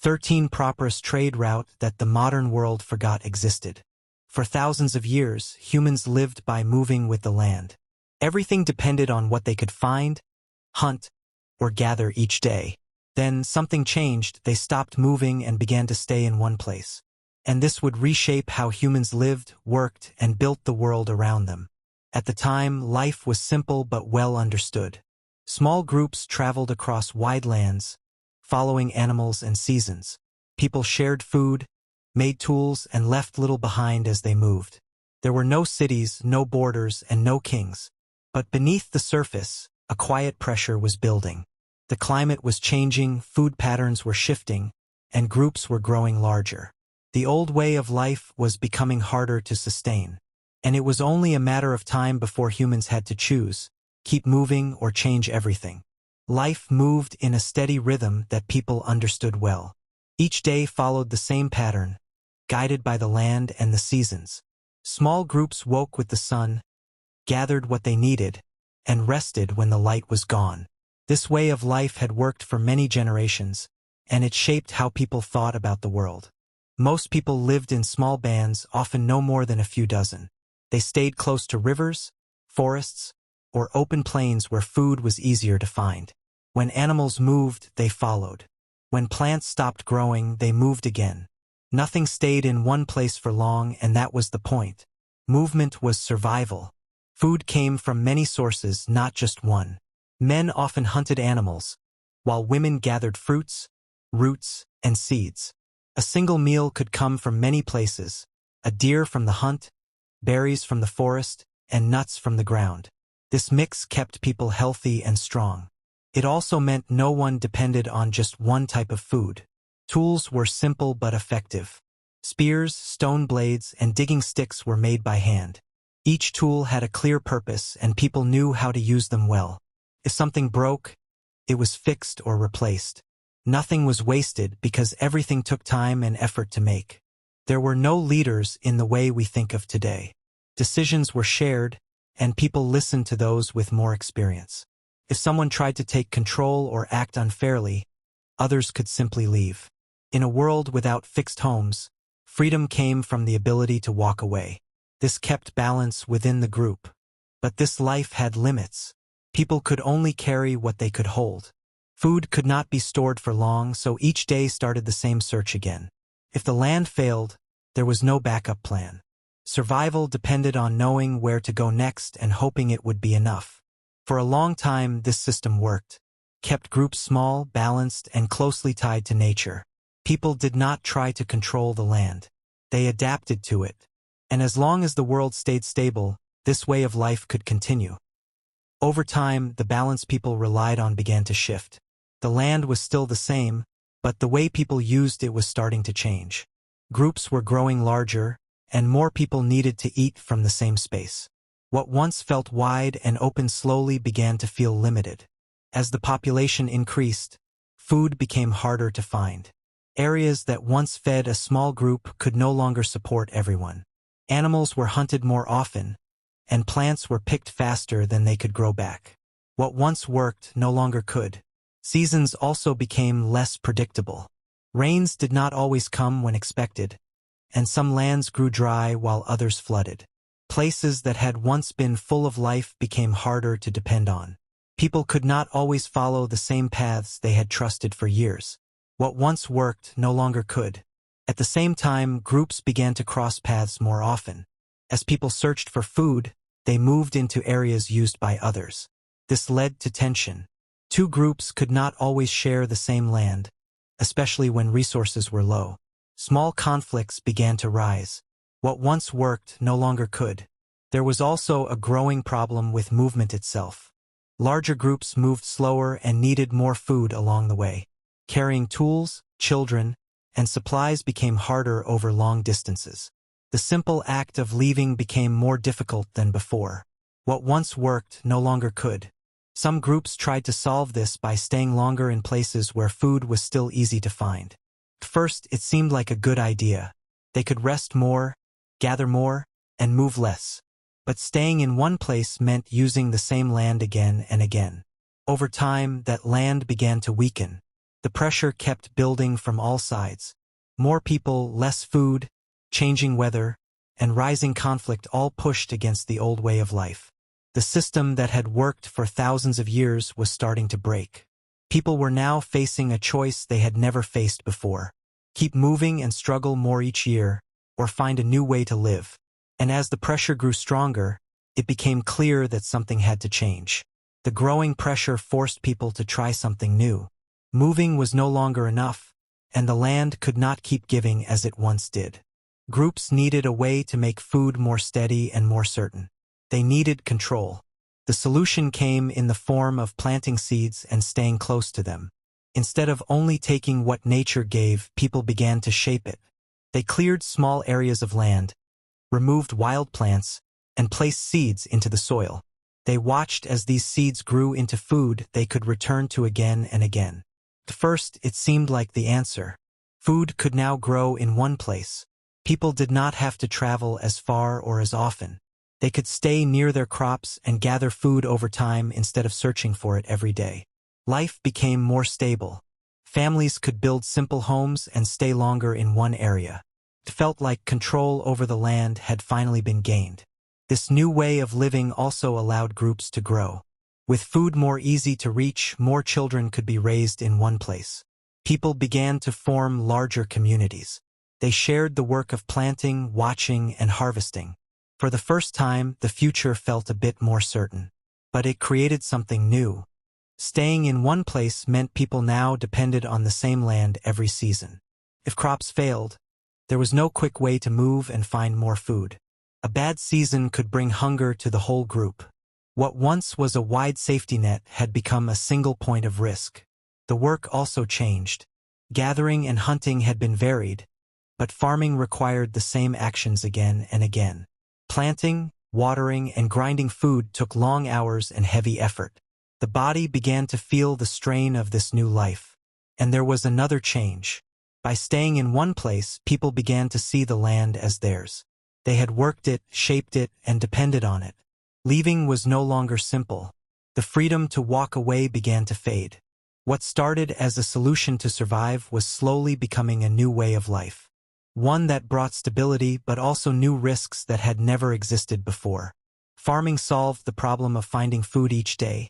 13 prosperous trade route that the modern world forgot existed. For thousands of years, humans lived by moving with the land. Everything depended on what they could find, hunt, or gather each day. Then something changed. They stopped moving and began to stay in one place. And this would reshape how humans lived, worked, and built the world around them. At the time, life was simple but well understood. Small groups traveled across wide lands, following animals and seasons. People shared food, made tools, and left little behind as they moved. There were no cities, no borders, and no kings. But beneath the surface, a quiet pressure was building. The climate was changing, food patterns were shifting, and groups were growing larger. The old way of life was becoming harder to sustain. And it was only a matter of time before humans had to choose, keep moving or change everything. Life moved in a steady rhythm that people understood well. Each day followed the same pattern, guided by the land and the seasons. Small groups woke with the sun, gathered what they needed, and rested when the light was gone. This way of life had worked for many generations, and it shaped how people thought about the world. Most people lived in small bands, often no more than a few dozen. They stayed close to rivers, forests, or open plains where food was easier to find. When animals moved, they followed. When plants stopped growing, they moved again. Nothing stayed in one place for long, and that was the point. Movement was survival. Food came from many sources, not just one. Men often hunted animals, while women gathered fruits, roots, and seeds. A single meal could come from many places: a deer from the hunt, berries from the forest, and nuts from the ground. This mix kept people healthy and strong. It also meant no one depended on just one type of food. Tools were simple but effective. Spears, stone blades, and digging sticks were made by hand. Each tool had a clear purpose, and people knew how to use them well. If something broke, it was fixed or replaced. Nothing was wasted because everything took time and effort to make. There were no leaders in the way we think of today. Decisions were shared, and people listened to those with more experience. If someone tried to take control or act unfairly, others could simply leave. In a world without fixed homes, freedom came from the ability to walk away. This kept balance within the group. But this life had limits. People could only carry what they could hold. Food could not be stored for long, so each day started the same search again. If the land failed, there was no backup plan. Survival depended on knowing where to go next and hoping it would be enough. For a long time, this system worked, kept groups small, balanced, and closely tied to nature. People did not try to control the land. They adapted to it. And as long as the world stayed stable, this way of life could continue. Over time, the balance people relied on began to shift. The land was still the same, but the way people used it was starting to change. Groups were growing larger, and more people needed to eat from the same space. What once felt wide and open slowly began to feel limited. As the population increased, food became harder to find. Areas that once fed a small group could no longer support everyone. Animals were hunted more often, and plants were picked faster than they could grow back. What once worked no longer could. Seasons also became less predictable. Rains did not always come when expected, and some lands grew dry while others flooded. Places that had once been full of life became harder to depend on. People could not always follow the same paths they had trusted for years. What once worked no longer could. At the same time, groups began to cross paths more often. As people searched for food, they moved into areas used by others. This led to tension. Two groups could not always share the same land, especially when resources were low. Small conflicts began to rise. What once worked no longer could. There was also a growing problem with movement itself. Larger groups moved slower and needed more food along the way. Carrying tools, children, and supplies became harder over long distances. The simple act of leaving became more difficult than before. What once worked no longer could. Some groups tried to solve this by staying longer in places where food was still easy to find. At first, it seemed like a good idea. They could rest more, gather more, and move less. But staying in one place meant using the same land again and again. Over time, that land began to weaken. The pressure kept building from all sides. More people, less food, changing weather, and rising conflict all pushed against the old way of life. The system that had worked for thousands of years was starting to break. People were now facing a choice they had never faced before. Keep moving and struggle more each year, or find a new way to live. And as the pressure grew stronger, it became clear that something had to change. The growing pressure forced people to try something new. Moving was no longer enough, and the land could not keep giving as it once did. Groups needed a way to make food more steady and more certain. They needed control. The solution came in the form of planting seeds and staying close to them. Instead of only taking what nature gave, people began to shape it. They cleared small areas of land, removed wild plants, and placed seeds into the soil. They watched as these seeds grew into food they could return to again and again. At first, it seemed like the answer. Food could now grow in one place. People did not have to travel as far or as often. They could stay near their crops and gather food over time instead of searching for it every day. Life became more stable. Families could build simple homes and stay longer in one area. It felt like control over the land had finally been gained. This new way of living also allowed groups to grow. With food more easy to reach, more children could be raised in one place. People began to form larger communities. They shared the work of planting, watching, and harvesting. For the first time, the future felt a bit more certain. But it created something new. Staying in one place meant people now depended on the same land every season. If crops failed, there was no quick way to move and find more food. A bad season could bring hunger to the whole group. What once was a wide safety net had become a single point of risk. The work also changed. Gathering and hunting had been varied, but farming required the same actions again and again. Planting, watering, and grinding food took long hours and heavy effort. The body began to feel the strain of this new life. And there was another change. By staying in one place, people began to see the land as theirs. They had worked it, shaped it, and depended on it. Leaving was no longer simple. The freedom to walk away began to fade. What started as a solution to survive was slowly becoming a new way of life. One that brought stability but also new risks that had never existed before. Farming solved the problem of finding food each day,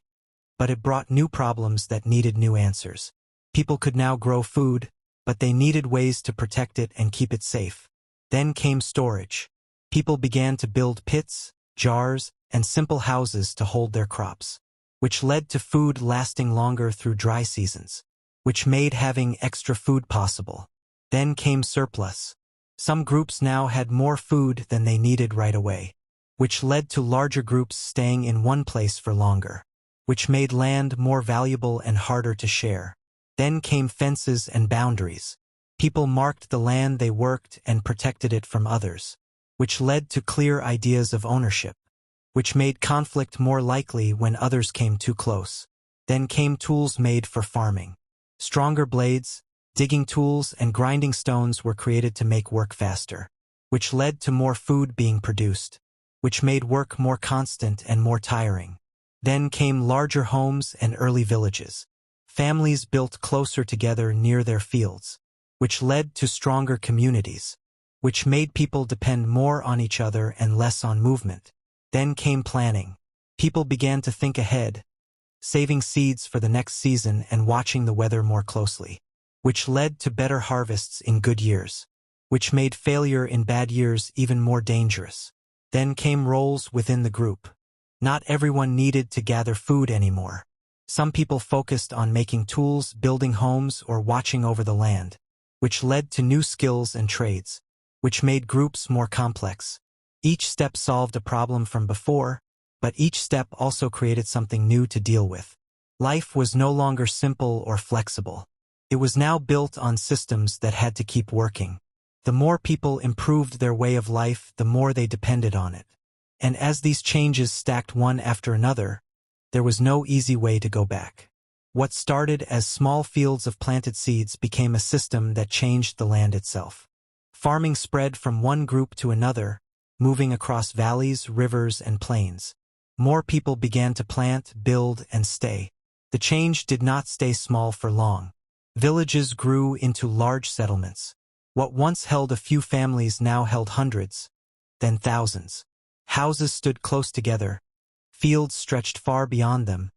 but it brought new problems that needed new answers. People could now grow food, but they needed ways to protect it and keep it safe. Then came storage. People began to build pits, jars, and simple houses to hold their crops, which led to food lasting longer through dry seasons, which made having extra food possible. Then came surplus. Some groups now had more food than they needed right away, which led to larger groups staying in one place for longer, which made land more valuable and harder to share. Then came fences and boundaries. People marked the land they worked and protected it from others, which led to clear ideas of ownership, which made conflict more likely when others came too close. Then came tools made for farming. Stronger blades, digging tools, and grinding stones were created to make work faster, which led to more food being produced, which made work more constant and more tiring. Then came larger homes and early villages. Families built closer together near their fields, which led to stronger communities, which made people depend more on each other and less on movement. Then came planning. People began to think ahead, saving seeds for the next season and watching the weather more closely, which led to better harvests in good years, which made failure in bad years even more dangerous. Then came roles within the group. Not everyone needed to gather food anymore. Some people focused on making tools, building homes, or watching over the land, which led to new skills and trades, which made groups more complex. Each step solved a problem from before, but each step also created something new to deal with. Life was no longer simple or flexible. It was now built on systems that had to keep working. The more people improved their way of life, the more they depended on it. And as these changes stacked one after another, there was no easy way to go back. What started as small fields of planted seeds became a system that changed the land itself. Farming spread from one group to another, moving across valleys, rivers, and plains. More people began to plant, build, and stay. The change did not stay small for long. Villages grew into large settlements. What once held a few families now held hundreds, then thousands. Houses stood close together, fields stretched far beyond them,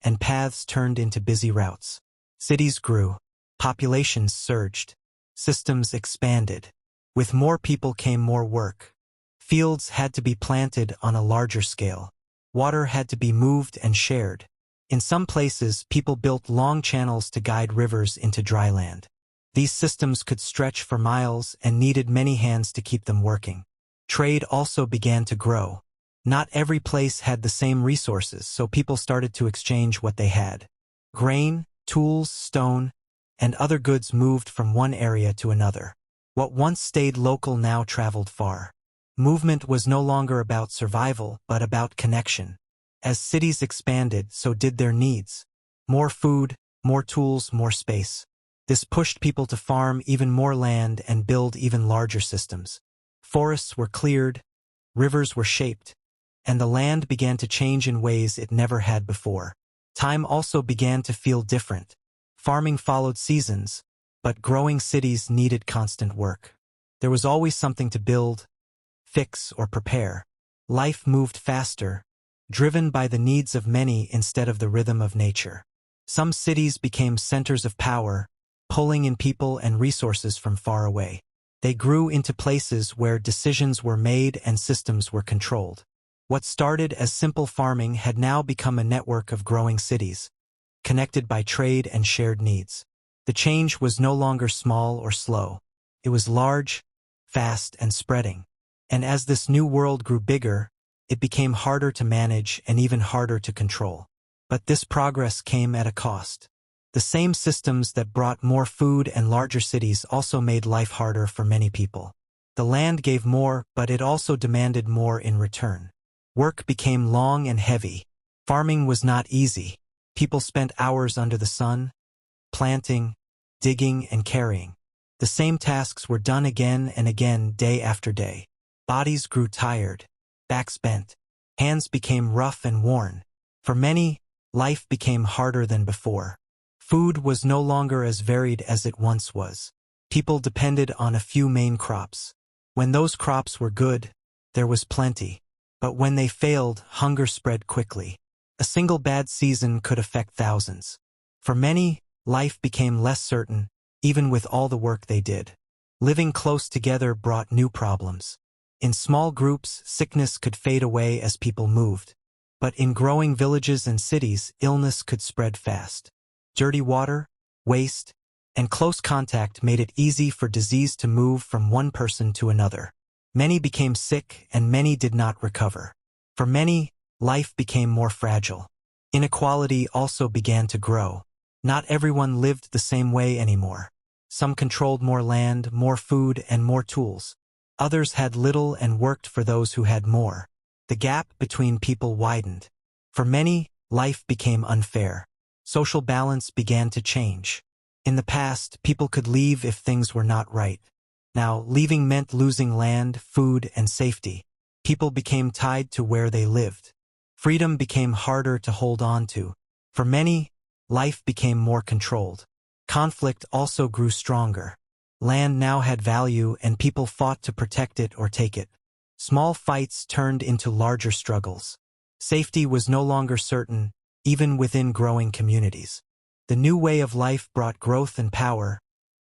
and paths turned into busy routes. Cities grew, populations surged, systems expanded. With more people came more work. Fields had to be planted on a larger scale. Water had to be moved and shared. In some places, people built long channels to guide rivers into dry land. These systems could stretch for miles and needed many hands to keep them working. Trade also began to grow. Not every place had the same resources, so people started to exchange what they had. Grain, tools, stone, and other goods moved from one area to another. What once stayed local now traveled far. Movement was no longer about survival, but about connection. As cities expanded, so did their needs. More food, more tools, more space. This pushed people to farm even more land and build even larger systems. Forests were cleared, rivers were shaped, and the land began to change in ways it never had before. Time also began to feel different. Farming followed seasons, but growing cities needed constant work. There was always something to build, fix, or prepare. Life moved faster, driven by the needs of many instead of the rhythm of nature. Some cities became centers of power, pulling in people and resources from far away. They grew into places where decisions were made and systems were controlled. What started as simple farming had now become a network of growing cities, connected by trade and shared needs. The change was no longer small or slow. It was large, fast, and spreading. And as this new world grew bigger, it became harder to manage and even harder to control. But this progress came at a cost. The same systems that brought more food and larger cities also made life harder for many people. The land gave more, but it also demanded more in return. Work became long and heavy. Farming was not easy. People spent hours under the sun, planting, digging, and carrying. The same tasks were done again and again, day after day. Bodies grew tired, backs bent, hands became rough and worn. For many, life became harder than before. Food was no longer as varied as it once was. People depended on a few main crops. When those crops were good, there was plenty. But when they failed, hunger spread quickly. A single bad season could affect thousands. For many, life became less certain, even with all the work they did. Living close together brought new problems. In small groups, sickness could fade away as people moved. But in growing villages and cities, illness could spread fast. Dirty water, waste, and close contact made it easy for disease to move from one person to another. Many became sick and many did not recover. For many, life became more fragile. Inequality also began to grow. Not everyone lived the same way anymore. Some controlled more land, more food, and more tools. Others had little and worked for those who had more. The gap between people widened. For many, life became unfair. Social balance began to change. In the past, people could leave if things were not right. Now, leaving meant losing land, food, and safety. People became tied to where they lived. Freedom became harder to hold on to. For many, life became more controlled. Conflict also grew stronger. Land now had value and people fought to protect it or take it. Small fights turned into larger struggles. Safety was no longer certain, even within growing communities. The new way of life brought growth and power,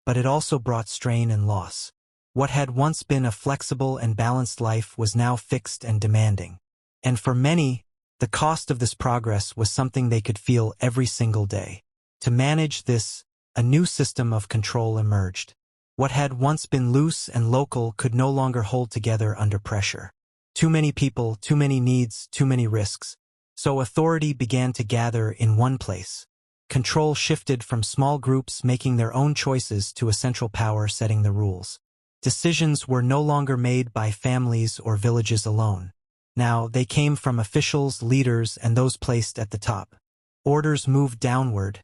but it also brought strain and loss. What had once been a flexible and balanced life was now fixed and demanding. And for many, the cost of this progress was something they could feel every single day. To manage this, a new system of control emerged. What had once been loose and local could no longer hold together under pressure. Too many people, too many needs, too many risks. So authority began to gather in one place. Control shifted from small groups making their own choices to a central power setting the rules. Decisions were no longer made by families or villages alone. Now, they came from officials, leaders, and those placed at the top. Orders moved downward,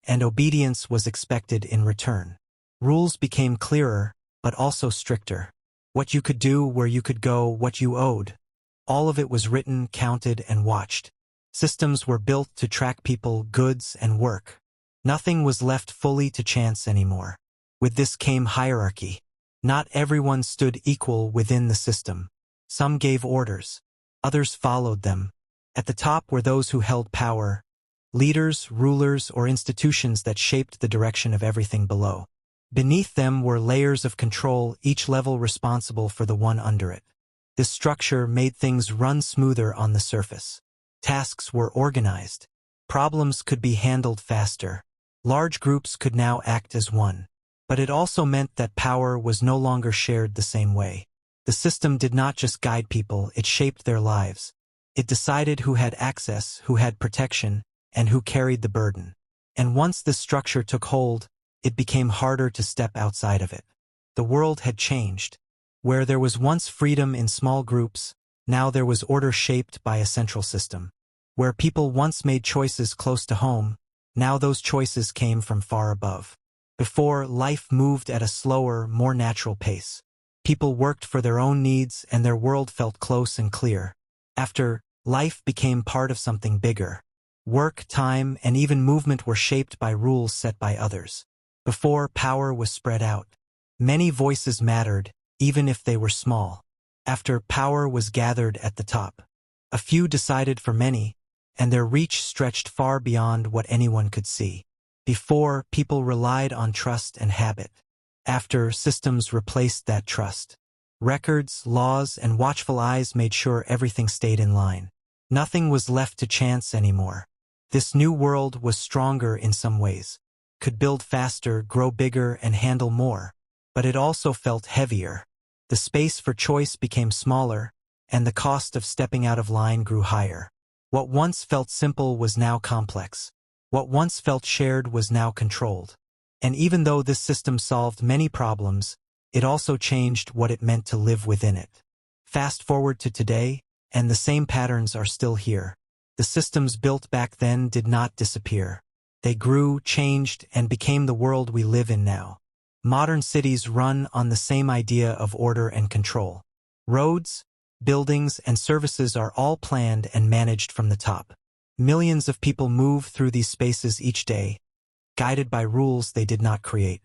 and obedience was expected in return. Rules became clearer, but also stricter. What you could do, where you could go, what you owed. All of it was written, counted, and watched. Systems were built to track people, goods, and work. Nothing was left fully to chance anymore. With this came hierarchy. Not everyone stood equal within the system. Some gave orders. Others followed them. At the top were those who held power, leaders, rulers, or institutions that shaped the direction of everything below. Beneath them were layers of control, each level responsible for the one under it. This structure made things run smoother on the surface. Tasks were organized. Problems could be handled faster. Large groups could now act as one. But it also meant that power was no longer shared the same way. The system did not just guide people, it shaped their lives. It decided who had access, who had protection, and who carried the burden. And once this structure took hold, it became harder to step outside of it. The world had changed. Where there was once freedom in small groups, now there was order shaped by a central system. Where people once made choices close to home, now those choices came from far above. Before, life moved at a slower, more natural pace. People worked for their own needs and their world felt close and clear. After, life became part of something bigger. Work, time, and even movement were shaped by rules set by others. Before, power was spread out. Many voices mattered, even if they were small. After, power was gathered at the top. A few decided for many, and their reach stretched far beyond what anyone could see. Before, people relied on trust and habit. After, systems replaced that trust. Records, laws, and watchful eyes made sure everything stayed in line. Nothing was left to chance anymore. This new world was stronger in some ways, could build faster, grow bigger, and handle more. But it also felt heavier. The space for choice became smaller, and the cost of stepping out of line grew higher. What once felt simple was now complex. What once felt shared was now controlled. And even though this system solved many problems, it also changed what it meant to live within it. Fast forward to today, and the same patterns are still here. The systems built back then did not disappear. They grew, changed, and became the world we live in now. Modern cities run on the same idea of order and control. Roads, buildings, and services are all planned and managed from the top. Millions of people move through these spaces each day, guided by rules they did not create.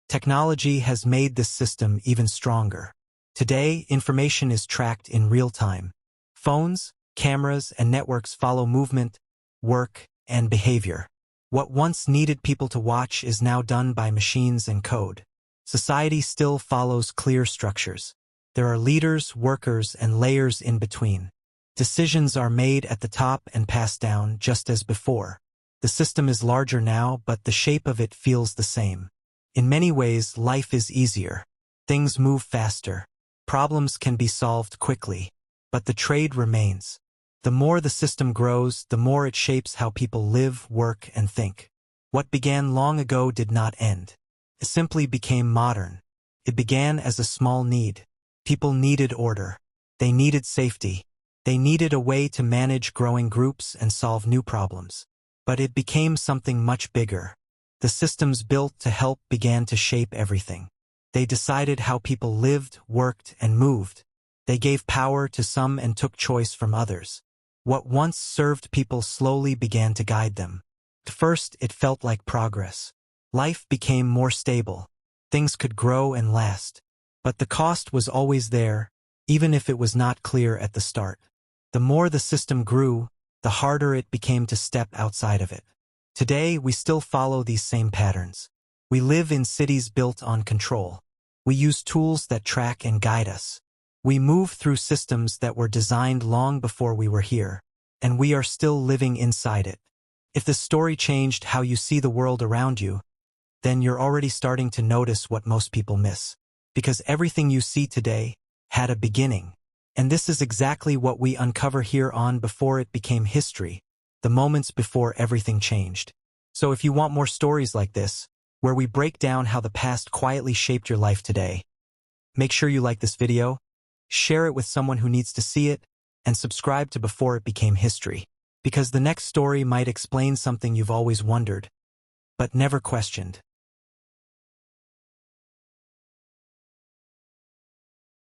Technology has made this system even stronger. Today, information is tracked in real time. Phones, cameras, and networks follow movement, work, and behavior. What once needed people to watch is now done by machines and code. Society still follows clear structures. There are leaders, workers, and layers in between. Decisions are made at the top and passed down just as before. The system is larger now, but the shape of it feels the same. In many ways, life is easier. Things move faster. Problems can be solved quickly. But the trade remains. The more the system grows, the more it shapes how people live, work, and think. What began long ago did not end. It simply became modern. It began as a small need. People needed order. They needed safety. They needed a way to manage growing groups and solve new problems. But it became something much bigger. The systems built to help began to shape everything. They decided how people lived, worked, and moved. They gave power to some and took choice from others. What once served people slowly began to guide them. At first, it felt like progress. Life became more stable. Things could grow and last. But the cost was always there, even if it was not clear at the start. The more the system grew, the harder it became to step outside of it. Today, we still follow these same patterns. We live in cities built on control. We use tools that track and guide us. We move through systems that were designed long before we were here, and we are still living inside it. If the story changed how you see the world around you, then you're already starting to notice what most people miss. Because everything you see today had a beginning. And this is exactly what we uncover here on Before It Became History, the moments before everything changed. So if you want more stories like this, where we break down how the past quietly shaped your life today, make sure you like this video, share it with someone who needs to see it, and subscribe to Before It Became History, because the next story might explain something you've always wondered, but never questioned.